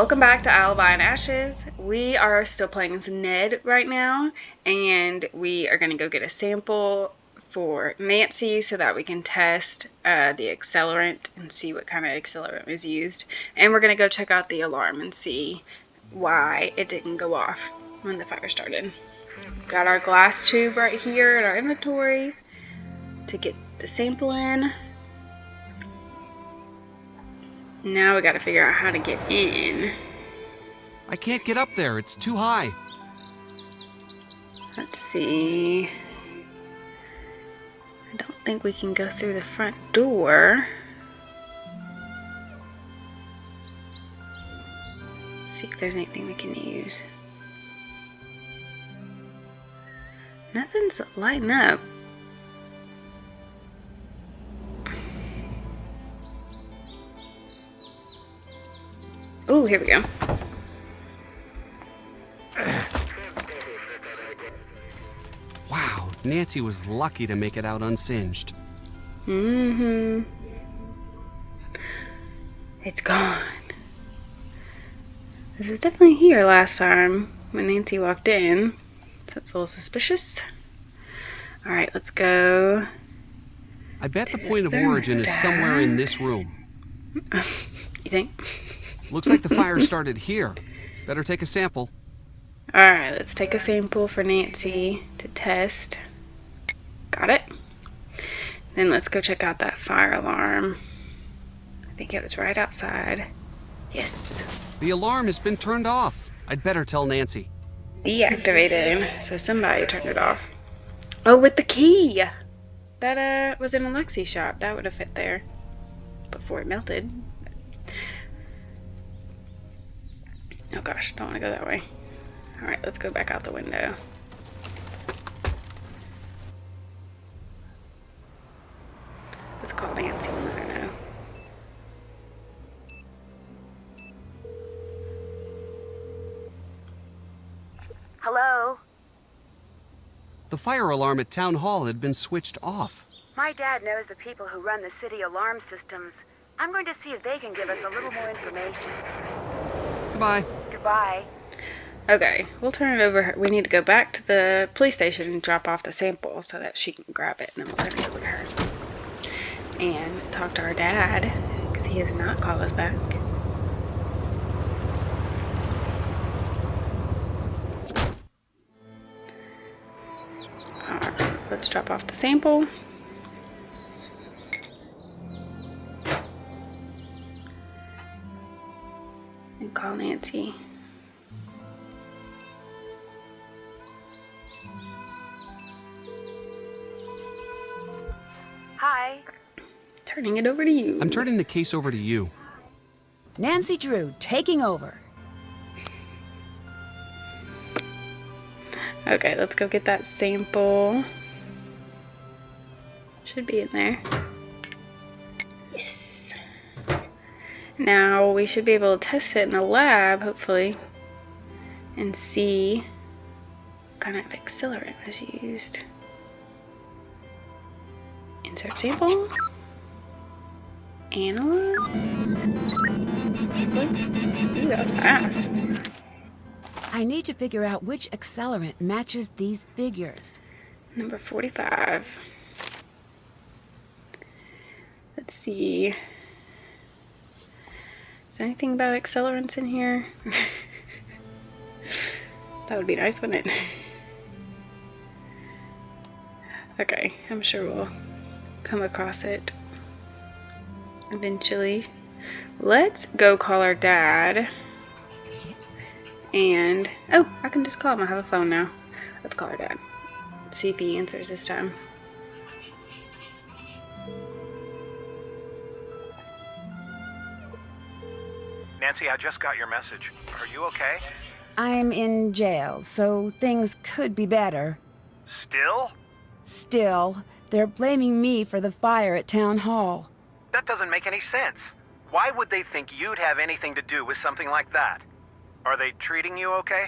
Welcome back to Alibi and Ashes. We are still playing as Ned right now, and we are going to go get a sample for Nancy so that we can test the accelerant and see what kind of accelerant was used. And we're going to go check out the alarm and see why it didn't go off when the fire started. Got our glass tube right here in our inventory to get the sample in. Now we got to figure out how to get in. I can't get up there. It's too high. Let's see. I don't think we can go through the front door. See if there's anything we can use. Nothing's lighting up. Oh, here we go. Wow, Nancy was lucky to make it out unsinged. It's gone. This is definitely here last time when Nancy walked in. That's a little suspicious. Alright, let's go. I bet the point of origin is somewhere in this room. You think? Looks like the fire started here. Better take a sample. Alright, let's take a sample for Nancy to test. Got it. Then let's go check out that fire alarm. I think it was right outside. Yes. The alarm has been turned off. I'd better tell Nancy. Deactivated. So somebody turned it off. Oh, with the key! That was in Alexi's shop. That would have fit there before it melted. Oh gosh, don't want to go that way. Alright, let's go back out the window. Let's call Nancy and let her know. Hello? The fire alarm at Town Hall had been switched off. My dad knows the people who run the city alarm systems. I'm going to see if they can give us a little more information. Goodbye. Goodbye. Okay, we'll turn it over. We need to go back to the police station and drop off the sample so that she can grab it, and then we'll turn it over to her. And talk to our dad, because he has not called us back. Alright, let's drop off the sample. And call Nancy. Hi. Turning it over to you. I'm turning the case over to you. Nancy Drew, taking over. Okay, let's go get that sample. Should be in there. Yes. Now we should be able to test it in the lab, hopefully, and see what kind of accelerant was used. Insert sample. Analyze. Ooh, that was fast. I need to figure out which accelerant matches these figures. Number 45. Let's see. Is there anything about accelerants in here? That would be nice, wouldn't it? Okay, I'm sure we'll come across it eventually. Let's go call our dad. And, oh, I can just call him. I have a phone now. Let's call our dad. Let's see if he answers this time. Nancy, I just got your message. Are you okay? I'm in jail, so things could be better. Still? Still, they're blaming me for the fire at Town Hall. That doesn't make any sense. Why would they think you'd have anything to do with something like that? Are they treating you okay?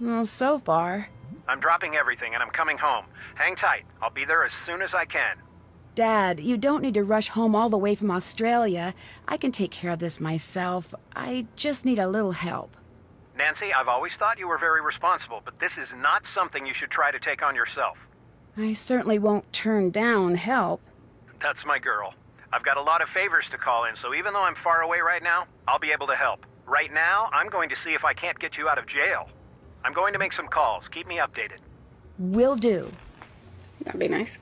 Well, so far. I'm dropping everything and I'm coming home. Hang tight. I'll be there as soon as I can. Dad, you don't need to rush home all the way from Australia. I can take care of this myself. I just need a little help. Nancy, I've always thought you were very responsible, but this is not something you should try to take on yourself. I certainly won't turn down help. That's my girl. I've got a lot of favors to call in, so even though I'm far away right now, I'll be able to help. Right now, I'm going to see if I can't get you out of jail. I'm going to make some calls. Keep me updated. Will do. That'd be nice.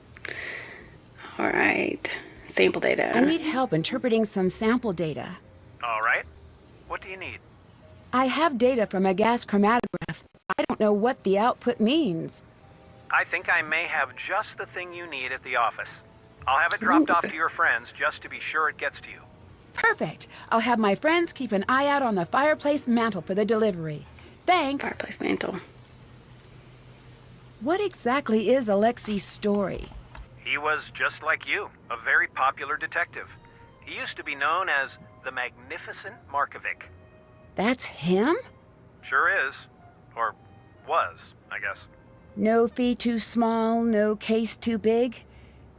All right. Sample data. I need help interpreting some sample data. All right. What do you need? I have data from a gas chromatograph. I don't know what the output means. I think I may have just the thing you need at the office. I'll have it dropped off to your friends just to be sure it gets to you. Perfect. I'll have my friends keep an eye out on the fireplace mantle for the delivery. Thanks. Fireplace mantle. What exactly is Alexi's story? He was just like you, a very popular detective. He used to be known as the Magnificent Markovic. That's him? Sure is. Or was, I guess. No fee too small, no case too big?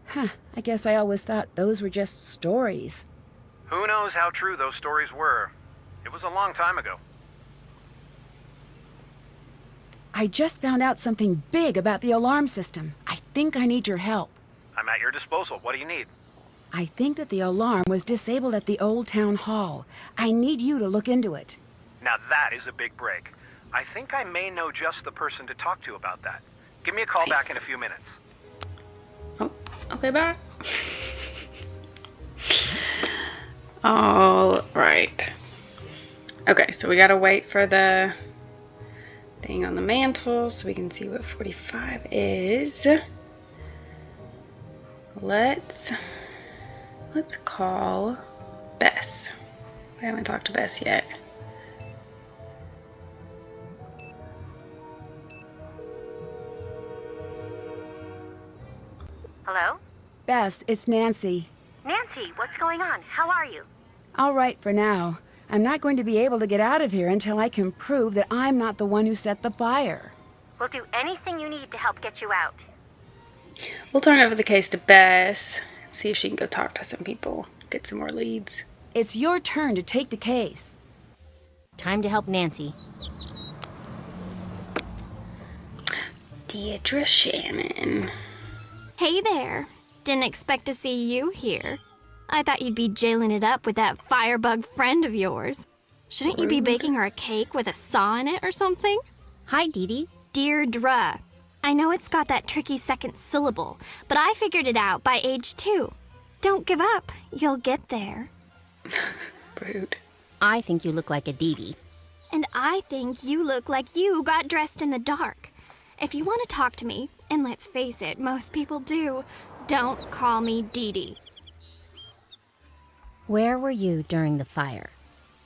Huh, I guess I always thought those were just stories. Who knows how true those stories were? It was a long time ago. I just found out something big about the alarm system. I think I need your help. I'm at your disposal. What do you need? I think that the alarm was disabled at the old town hall. I need you to look into it. Now that is a big break. I think I may know just the person to talk to about that. Give me a call back in a few minutes. Oh, okay, bye. All right. Okay, so we gotta wait for the thing on the mantle so we can see what 45 is. Let's call Bess. We haven't talked to Bess yet. Hello? Bess, it's Nancy. Nancy, what's going on? How are you? All right for now. I'm not going to be able to get out of here until I can prove that I'm not the one who set the fire. We'll do anything you need to help get you out. We'll turn over the case to Bess, see if she can go talk to some people, get some more leads. It's your turn to take the case. Time to help Nancy. Deidre Shannon. Hey there. Didn't expect to see you here. I thought you'd be jailing it up with that firebug friend of yours. Shouldn't you be baking her a cake with a saw in it or something? Hi, Dee Dee. Deirdre. I know it's got that tricky second syllable, but I figured it out by age 2. Don't give up. You'll get there. Rude. I think you look like a Dee Dee. And I think you look like you got dressed in the dark. If you want to talk to me, and let's face it, most people do, don't call me Dee Dee. Where were you during the fire?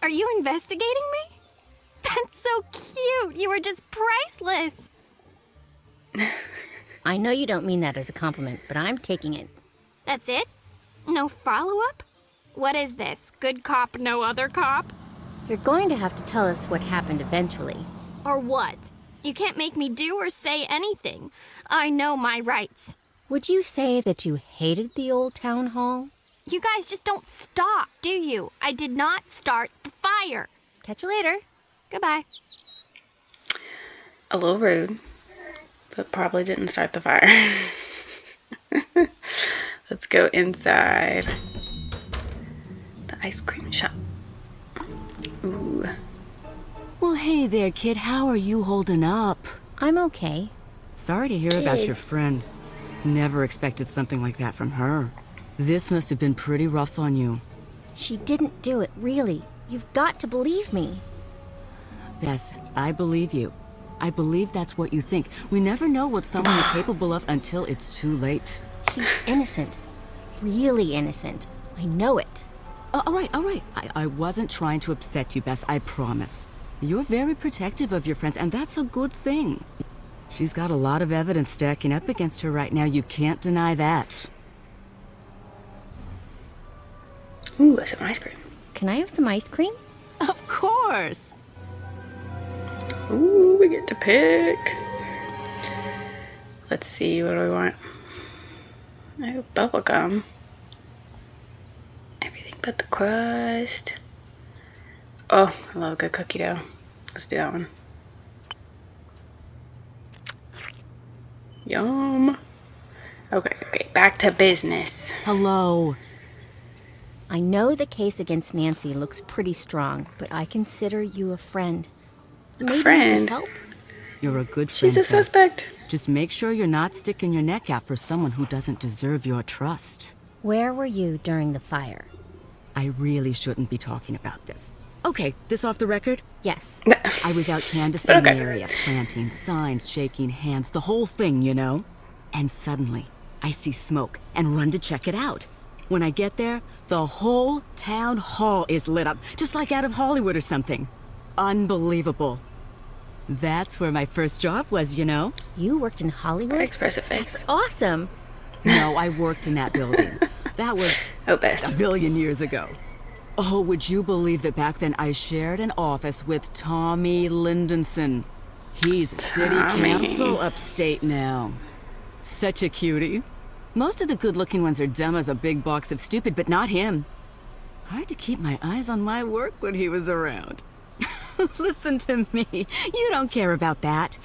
Are you investigating me? That's so cute. You were just priceless. I know you don't mean that as a compliment, but I'm taking it. That's it? No follow-up? What is this? Good cop, no other cop? You're going to have to tell us what happened eventually. Or what? You can't make me do or say anything. I know my rights. Would you say that you hated the old town hall? You guys just don't stop, do you? I did not start the fire. Catch you later. Goodbye. A little rude, but probably didn't start the fire. Let's go inside the ice cream shop. Ooh. Well, hey there, kid. How are you holding up? I'm okay. Sorry to hear about your friend. Never expected something like that from her. This must have been pretty rough on you. She didn't do it, really. You've got to believe me. Bess, I believe you. I believe that's what you think. We never know what someone is capable of until it's too late. She's innocent. Really innocent. I know it. All right. I wasn't trying to upset you, Bess, I promise. You're very protective of your friends, and that's a good thing. She's got a lot of evidence stacking up against her right now. You can't deny that. Ooh, some ice cream. Can I have some ice cream? Of course. Ooh, we get to pick. Let's see, what do we want? No bubble gum. Everything but the crust. Oh, I love a good cookie dough. Let's do that one. Yum. Okay, back to business. Hello. I know the case against Nancy looks pretty strong, but I consider you a friend. Maybe you friend? could help? You're a good friend, She's a Bess. suspect. Just make sure you're not sticking your neck out for someone who doesn't deserve your trust. Where were you during the fire? I really shouldn't be talking about this. Okay, this off the record? Yes. I was out canvassing Okay. the area, planting signs, shaking hands, the whole thing, you know? And suddenly, I see smoke and run to check it out. When I get there, the whole town hall is lit up, just like out of Hollywood or something. Unbelievable. That's where my first job was, you know? You worked in Hollywood? Very expressive face. Awesome. No, I worked in that building. That was Oh, a Bess. billion years ago. Oh, would you believe that back then I shared an office with Tommy Lindenson? He's city Tommy. council upstate now. Such a cutie. Most of the good-looking ones are dumb as a big box of stupid, but not him. Hard to keep my eyes on my work when he was around. Listen to me. You don't care about that.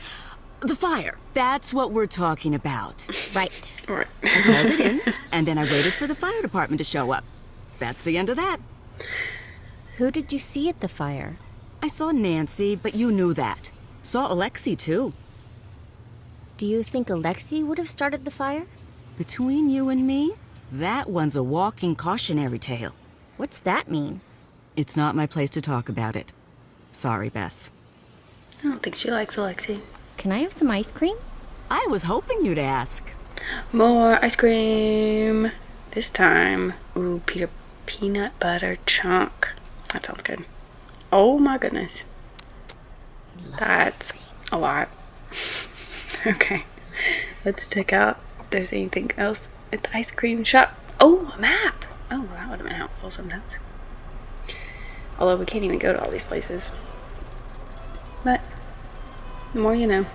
The fire. That's what we're talking about. Right. Right. I called it in, and then I waited for the fire department to show up. That's the end of that. Who did you see at the fire? I saw Nancy, but you knew that. Saw Alexi, too. Do you think Alexi would have started the fire? Between you and me, that one's a walking cautionary tale. What's that mean? It's not my place to talk about it. Sorry, Bess. I don't think she likes Alexi. Can I have some ice cream? I was hoping you'd ask. More ice cream. This time, ooh, peanut butter chunk. That sounds good. Oh my goodness. That's a lot. Okay. Let's check out if there's anything else at the ice cream shop. Oh, a map. Oh, that would have been helpful sometimes. Although we can't even go to all these places. But the more you know.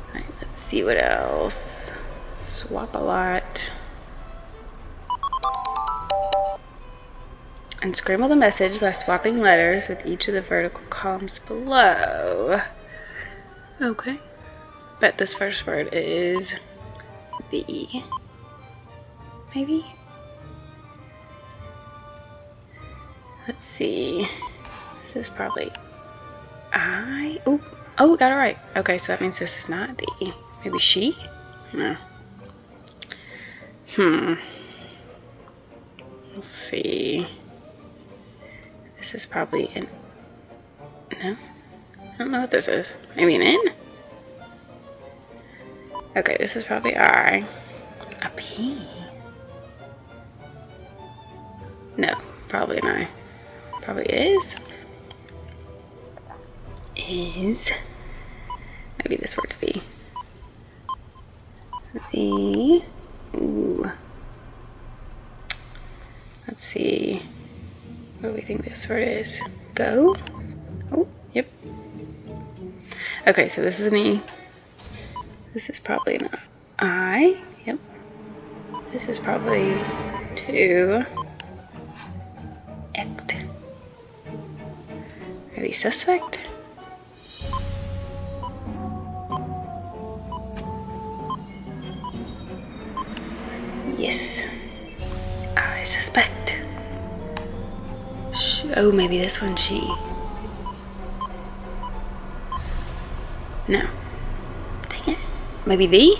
Alright, let's see what else. Swap a lot. Unscramble the message by swapping letters with each of the vertical columns below. Okay. Bet this first word is the. Maybe? Let's see. This is probably I. Oh, got it right. Okay, so that means this is not the. Maybe she? No. Let's see. This is probably an. No? I don't know what this is. Maybe an N? Okay, this is probably I. A P? No, probably an I. Probably is. Is. Maybe this word's the. The. Ooh. Let's see. What do we think this word is? Go? Oh, yep. Okay, so this is an E. This is probably an I. Yep. This is probably to. Act. Maybe suspect? Yes. I suspect. Oh, maybe this one she. No. Dang it. Maybe the?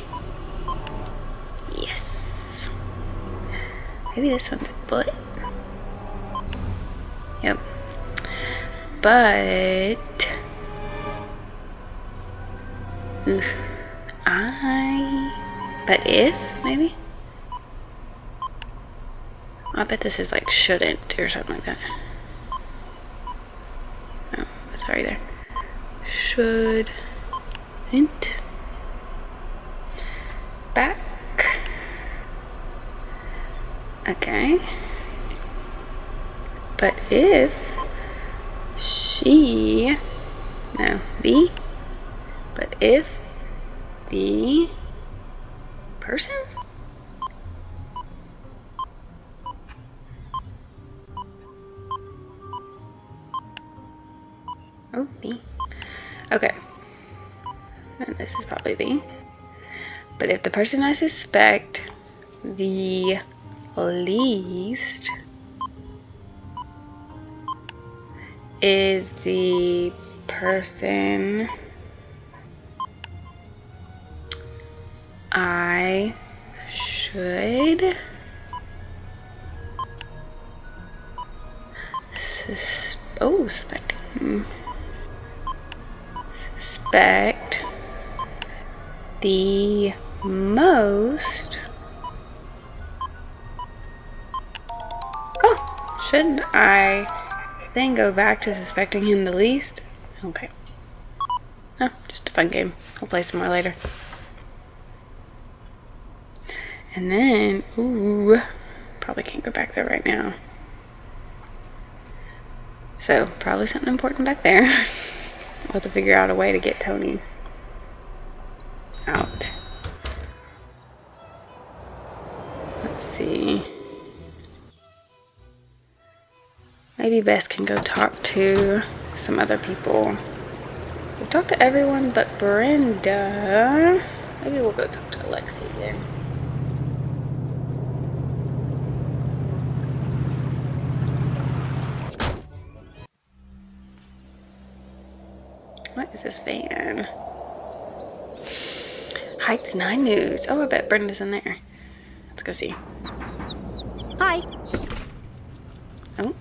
Yes. Maybe this one's but. Yep. But. Oof. But if, maybe? I bet this is like shouldn't or something like that. Oh, sorry there. Shouldn't. Back. Okay. But if she. No, the. But if the person? But if the person I suspect the least is the person I should suspect the most. Oh, shouldn't I then go back to suspecting him the least? Okay. Oh, just a fun game. I'll play some more later. And then, ooh, probably can't go back there right now. So, probably something important back there. We'll have to figure out a way to get Tony out. Let's see. Maybe Bess can go talk to some other people. We've talked to everyone but Brenda. Maybe we'll go talk to Alexi again. What is this van? Heights 9 News. Oh, I bet Brenda's in there. Let's go see. Hi. Oh,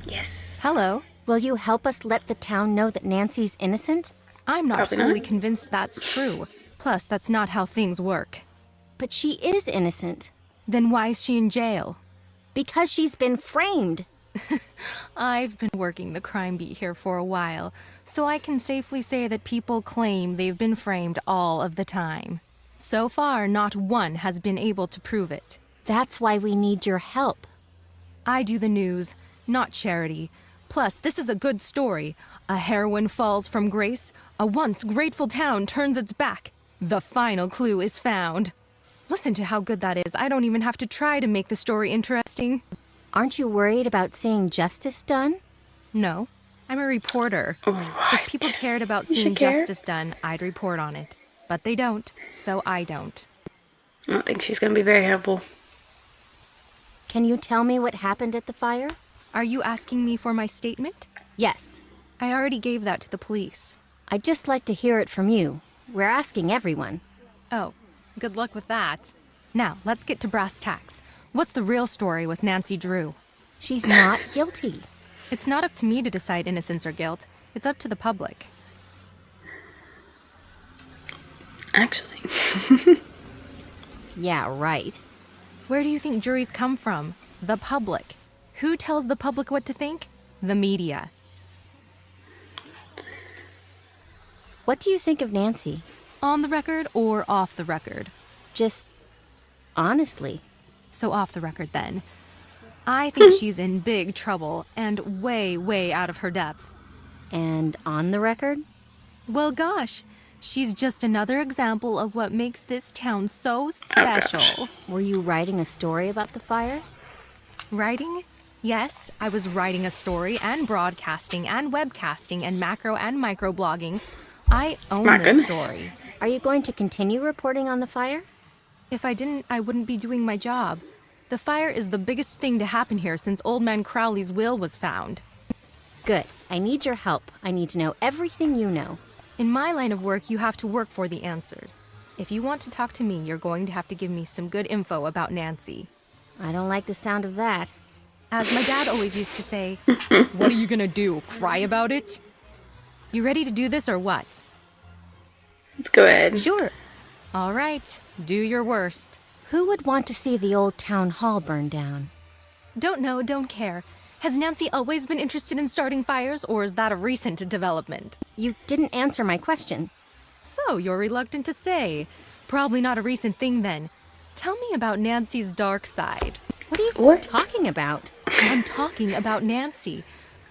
yes. Hello. Will you help us let the town know that Nancy's innocent? I'm not Probably fully not. convinced that's true. Plus, that's not how things work. But she is innocent. Then why is she in jail? Because she's been framed. I've been working the crime beat here for a while, so I can safely say that people claim they've been framed all of the time. So far, not one has been able to prove it. That's why we need your help. I do the news, not charity. Plus, this is a good story. A heroine falls from grace, a once grateful town turns its back. The final clue is found. Listen to how good that is. I don't even have to try to make the story interesting. Aren't you worried about seeing justice done? No, I'm a reporter. If people cared about You seeing should care. justice done, I'd report on it. But they don't, so I don't. I don't think she's going to be very helpful. Can you tell me what happened at the fire? Are you asking me for my statement? Yes. I already gave that to the police. I'd just like to hear it from you. We're asking everyone. Oh, good luck with that. Now, let's get to brass tacks. What's the real story with Nancy Drew? She's not guilty. It's not up to me to decide innocence or guilt. It's up to the public. Actually. Yeah, right. Where do you think juries come from? The public. Who tells the public what to think? The media. What do you think of Nancy? On the record or off the record? Just honestly. So off the record then. I think she's in big trouble and way, way out of her depth. And on the record? Well, gosh, she's just another example of what makes this town so special. Were you writing a story about the fire? Writing? Yes, I was writing a story and broadcasting and webcasting and macro and micro blogging. I own My this goodness. story. Are you going to continue reporting on the fire? If I didn't, I wouldn't be doing my job. The fire is the biggest thing to happen here since Old Man Crowley's will was found. Good. I need your help. I need to know everything you know. In my line of work, you have to work for the answers. If you want to talk to me, you're going to have to give me some good info about Nancy. I don't like the sound of that. As my dad always used to say, what are you gonna do, cry about it? You ready to do this or what? Let's go ahead. Sure. All right, do your worst. Who would want to see the old town hall burn down? Don't know, don't care. Has Nancy always been interested in starting fires, or is that a recent development? You didn't answer my question. So, you're reluctant to say. Probably not a recent thing then. Tell me about Nancy's dark side. What are you What? talking about? I'm talking about Nancy.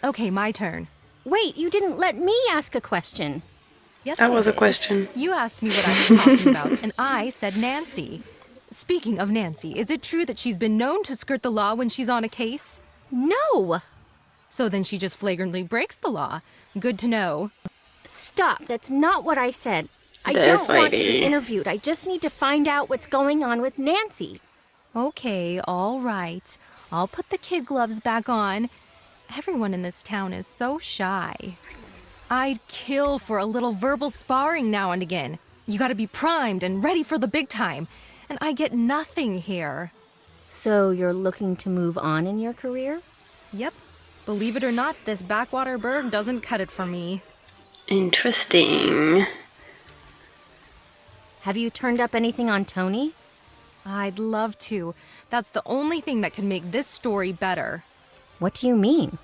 Okay, my turn. Wait, you didn't let me ask a question. Yes, That I was a did. question. You asked me what I was talking about, and I said Nancy. Speaking of Nancy, is it true that she's been known to skirt the law when she's on a case? No! So then she just flagrantly breaks the law. Good to know. Stop, that's not what I said. I This don't want to be lady. interviewed. I just need to find out what's going on with Nancy. Okay, all right. I'll put the kid gloves back on. Everyone in this town is so shy. I'd kill for a little verbal sparring now and again. You gotta be primed and ready for the big time. And I get nothing here. So you're looking to move on in your career? Yep. Believe it or not, this backwater burg doesn't cut it for me. Interesting. Have you turned up anything on Tony? I'd love to. That's the only thing that could make this story better. What do you mean?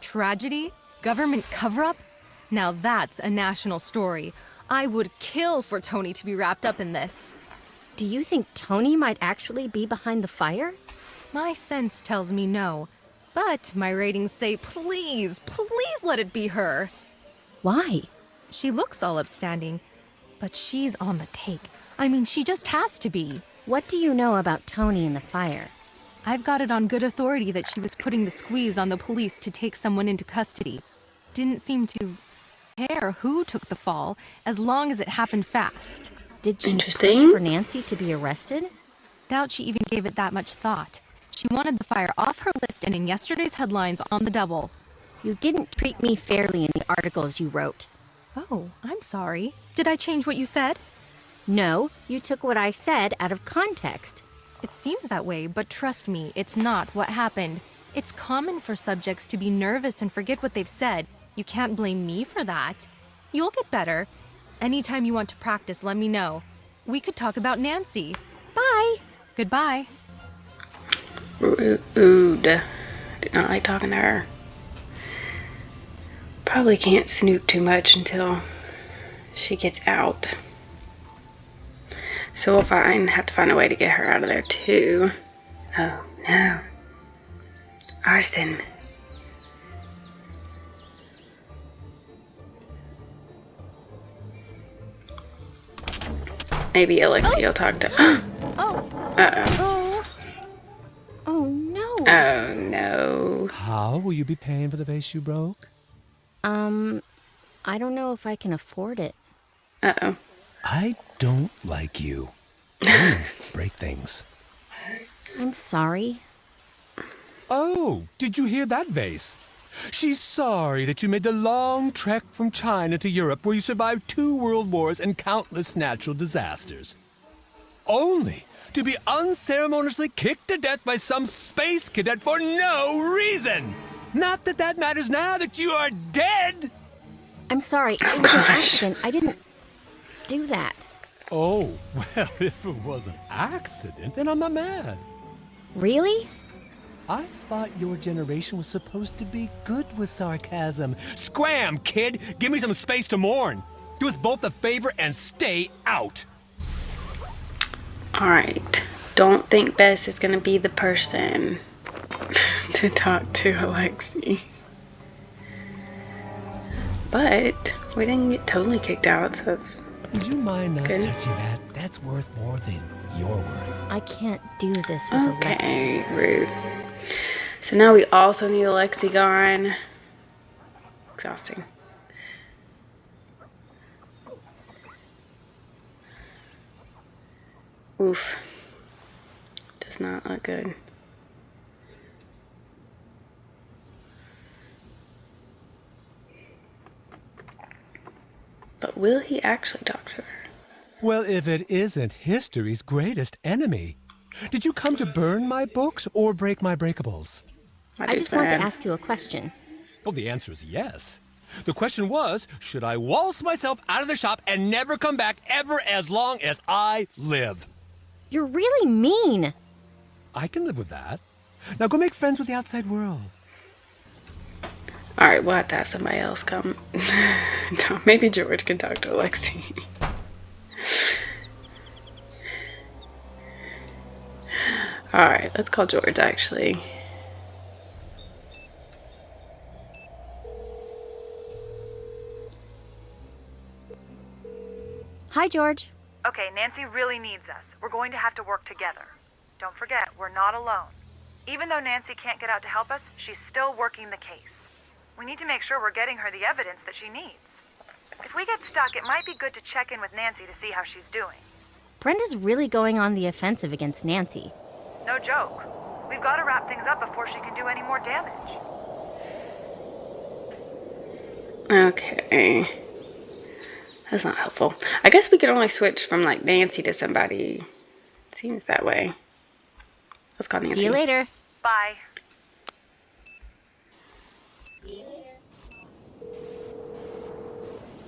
Tragedy? Government cover-up? Now that's a national story. I would kill for Tony to be wrapped up in this. Do you think Tony might actually be behind the fire? My sense tells me no. But my ratings say please, please let it be her. Why? She looks all upstanding, but she's on the take. I mean, she just has to be. What do you know about Tony and the fire? I've got it on good authority that she was putting the squeeze on the police to take someone into custody. Didn't seem to care who took the fall, as long as it happened fast. Did she push Interesting. for Nancy to be arrested? Doubt she even gave it that much thought. She wanted the fire off her list and in yesterday's headlines on the double. You didn't treat me fairly in the articles you wrote. Oh, I'm sorry. Did I change what you said? No, you took what I said out of context. It seemed that way, but trust me, it's not what happened. It's common for subjects to be nervous and forget what they've said. You can't blame me for that. You'll get better. Anytime you want to practice, let me know. We could talk about Nancy. Bye. Goodbye. Rude. Did not like talking to her. Probably can't snoop too much until she gets out. So we'll have to find a way to get her out of there too. Oh no. Arson. Maybe Alexia will talk to. Oh. Uh-oh. Oh no. Oh no. How will you be paying for the vase you broke? I don't know if I can afford it. Uh-oh. I don't like you. You break things. I'm sorry. Oh, did you hear that vase? She's sorry that you made the long trek from China to Europe where you survived 2 world wars and countless natural disasters. Only to be unceremoniously kicked to death by some space cadet for no reason. Not that that matters now that you are dead. I'm sorry. It was an accident. I didn't do that. Oh, well, if it was an accident, then I'm not mad. Really? I thought your generation was supposed to be good with sarcasm. Scram, kid! Give me some space to mourn. Do us both a favor and stay out. Alright. Don't think Bess is gonna be the person to talk to Alexi. But we didn't get totally kicked out, so that's Would you mind not good. touching that? That's worth more than you're worth. I can't do this with Alexi. Okay, rude. So now we also need Alexi gone. Exhausting. Oof. Does not look good. But will he actually talk to her? Well, if it isn't history's greatest enemy. Did you come to burn my books or break my breakables? I just want to ask you a question. Well, the answer is yes. The question was, should I waltz myself out of the shop and never come back ever as long as I live? You're really mean. I can live with that. Now go make friends with the outside world. Alright, we'll have to have somebody else come. No, maybe George can talk to Alexi. Alright, let's call George actually. Hi, George. Okay, Nancy really needs us. We're going to have to work together. Don't forget, we're not alone. Even though Nancy can't get out to help us, she's still working the case. We need to make sure we're getting her the evidence that she needs. If we get stuck, it might be good to check in with Nancy to see how she's doing. Brenda's really going on the offensive against Nancy. No joke. We've got to wrap things up before she can do any more damage. Okay. That's not helpful. I guess we could only switch from, like, Nancy to somebody. Seems that way. Let's call Nancy. See you later. Bye.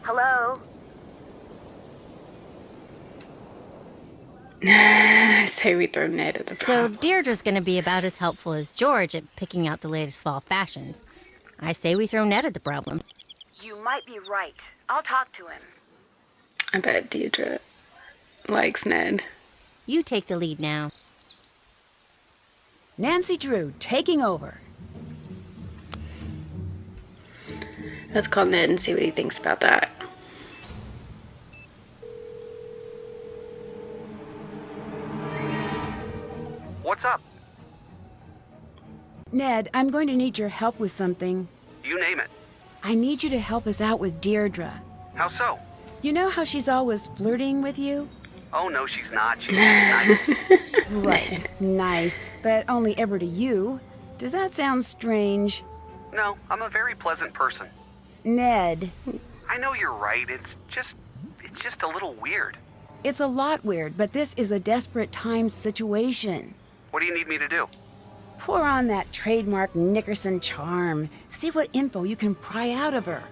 Hello? I say we throw Ned at the So problem. Deirdre's gonna be about as helpful as George at picking out the latest fall fashions. I say we throw Ned at the problem. You might be right. I'll talk to him. I bet Deirdre likes Ned. You take the lead now. Nancy Drew taking over. Let's call Ned and see what he thinks about that. What's up? Ned, I'm going to need your help with something. You name it. I need you to help us out with Deirdre. How so? You know how she's always flirting with you? Oh, no, she's not. She's nice. Right. Nice, but only ever to you. Does that sound strange? No, I'm a very pleasant person. Ned, I know you're right. It's just a little weird. it's a lot weird, but this is a desperate times situation. What do you need me to do? Pour on that trademark Nickerson charm. See what info you can pry out of her.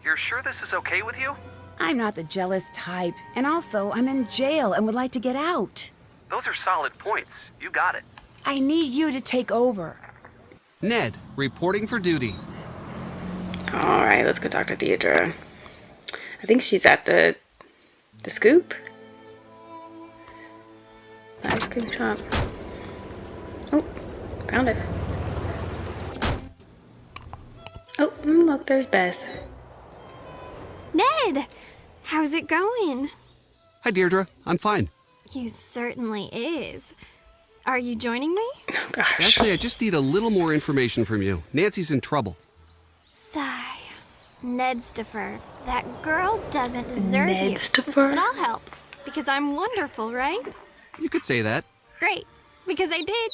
You're sure this is okay with you? I'm not the jealous type, and also I'm in jail and would like to get out. Those are solid points. You got it. I need you to take over. Ned, reporting for duty. Alright, let's go talk to Deirdre. I think she's at the scoop. Ice cream shop. Oh, found it. Oh, look, there's Bess. Ned! How's it going? Hi, Deirdre. I'm fine. You certainly is. Are you joining me? Oh, gosh. Actually, I just need a little more information from you. Nancy's in trouble. Sigh. Nedstifer. That girl doesn't deserve you. Nedstifer? But I'll help. Because I'm wonderful, right? You could say that. Great. Because I did.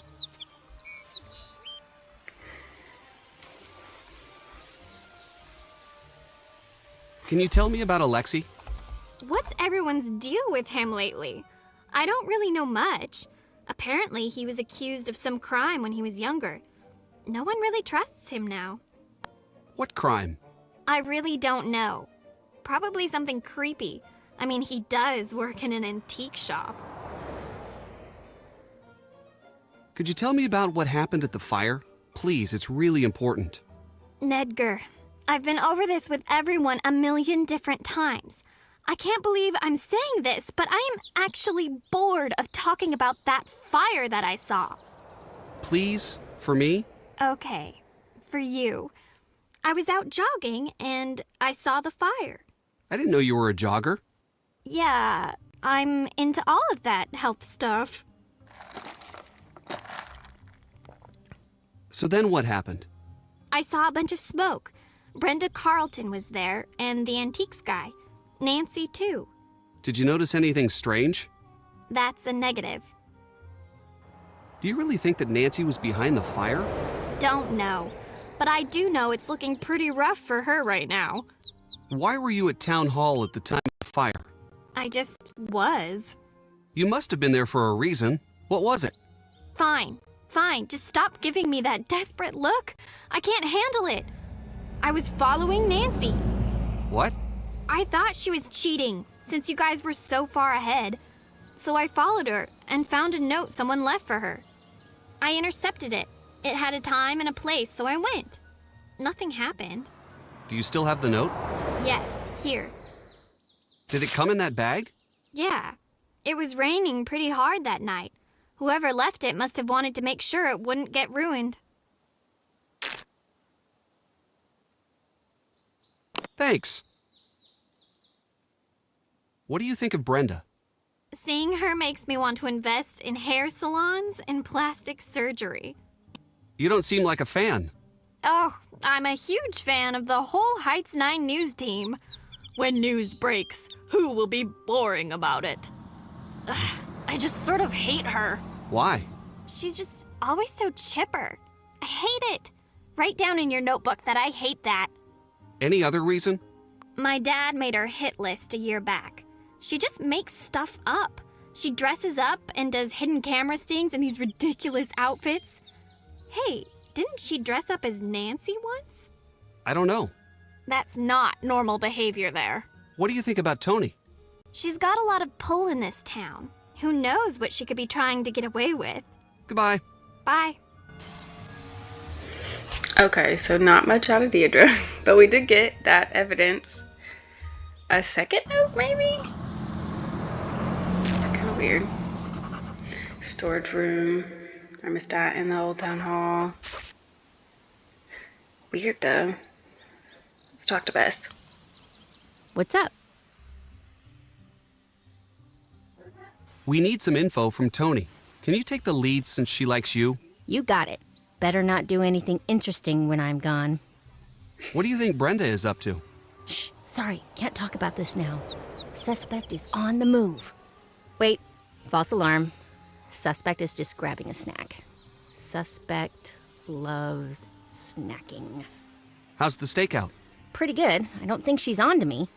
Can you tell me about Alexei? What's everyone's deal with him lately? I don't really know much. Apparently, he was accused of some crime when he was younger. No one really trusts him now. What crime? I really don't know. Probably something creepy. I mean, he does work in an antique shop. Could you tell me about what happened at the fire? Please, it's really important. Nedgar, I've been over this with everyone a million different times. I can't believe I'm saying this, but I am actually bored of talking about that fire that I saw. Please, for me? Okay, for you. I was out jogging and I saw the fire. I didn't know you were a jogger. Yeah, I'm into all of that health stuff. So then what happened? I saw a bunch of smoke. Brenda Carlton was there, and the antiques guy. Nancy, too. Did you notice anything strange? That's a negative. Do you really think that Nancy was behind the fire? Don't know. But I do know it's looking pretty rough for her right now. Why were you at town hall at the time of the fire? I just was. You must have been there for a reason. What was it? Fine. Just stop giving me that desperate look. I can't handle it. I was following Nancy. What? I thought she was cheating, since you guys were so far ahead. So I followed her and found a note someone left for her. I intercepted it. It had a time and a place, so I went. Nothing happened. Do you still have the note? Yes, here. Did it come in that bag? Yeah. It was raining pretty hard that night. Whoever left it must have wanted to make sure it wouldn't get ruined. Thanks. What do you think of Brenda? Seeing her makes me want to invest in hair salons and plastic surgery. You don't seem like a fan. Oh, I'm a huge fan of the whole Heights 9 news team. When news breaks, who will be boring about it? Ugh, I just sort of hate her. Why? She's just always so chipper. I hate it. Write down in your notebook that I hate that. Any other reason? My dad made her hit list a year back. She just makes stuff up. She dresses up and does hidden camera stings in these ridiculous outfits. Hey, didn't she dress up as Nancy once? I don't know. That's not normal behavior there. What do you think about Tony? She's got a lot of pull in this town. Who knows what she could be trying to get away with. Goodbye. Bye. Okay, so not much out of Deirdre, but we did get that evidence. A second note, maybe? Kind of weird. Storage room. I missed that in the old town hall. Weird though. Let's talk to Bess. What's up? We need some info from Tony. Can you take the lead since she likes you? You got it. Better not do anything interesting when I'm gone. What do you think Brenda is up to? Shh, sorry, can't talk about this now. Suspect is on the move. Wait, false alarm. Suspect is just grabbing a snack. Suspect loves snacking. How's the stakeout? Pretty good. I don't think she's on to me.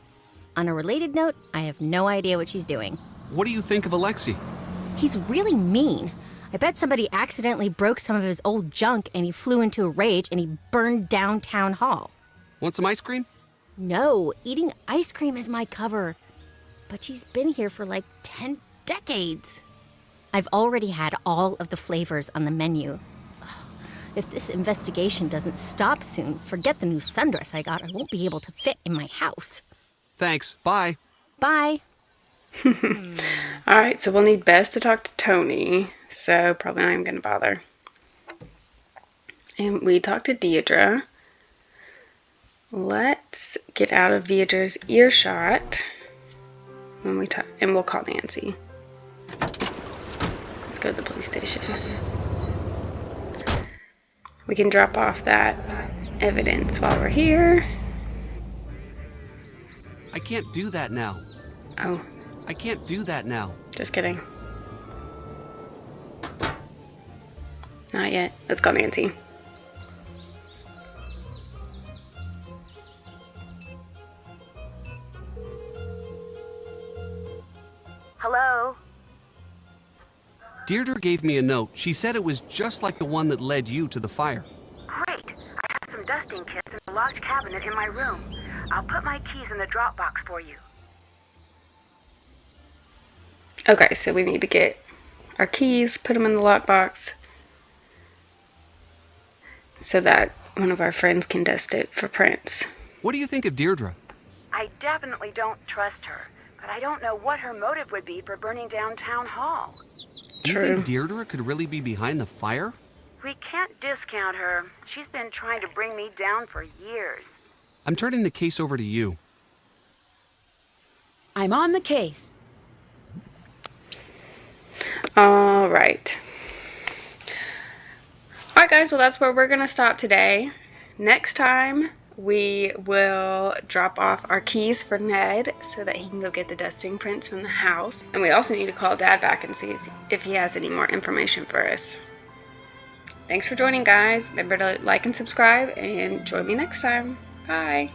On a related note, I have no idea what she's doing. What do you think of Alexei? He's really mean. I bet somebody accidentally broke some of his old junk and he flew into a rage and he burned down town hall. Want some ice cream? No, eating ice cream is my cover. But she's been here for like 10 decades. I've already had all of the flavors on the menu. Ugh, if this investigation doesn't stop soon, forget the new sundress I got. I won't be able to fit in my house. Thanks. Bye. Bye. Alright, so we'll need Bess to talk to Tony, so probably not even going to bother. And we talked to Deirdre. Let's get out of Deirdre's earshot when we talk, and we'll call Nancy. Let's go to the police station. We can drop off that evidence while we're here. I can't do that now. Oh. I can't do that now. Just kidding. Not yet. Let's call Nancy. Hello? Deirdre gave me a note. She said it was just like the one that led you to the fire. Great. I have some dusting kits in the locked cabinet in my room. I'll put my keys in the drop box for you. Okay, so we need to get our keys, put them in the lockbox, so that one of our friends can dust it for prints. What do you think of Deirdre? I definitely don't trust her, but I don't know what her motive would be for burning down town hall. Do you think Deirdre could really be behind the fire? We can't discount her. She's been trying to bring me down for years. I'm turning the case over to you. I'm on the case. Alright. Alright guys, well that's where we're going to stop today. Next time we will drop off our keys for Ned so that he can go get the dusting prints from the house. And we also need to call Dad back and see if he has any more information for us. Thanks for joining guys. Remember to like and subscribe and join me next time. Bye.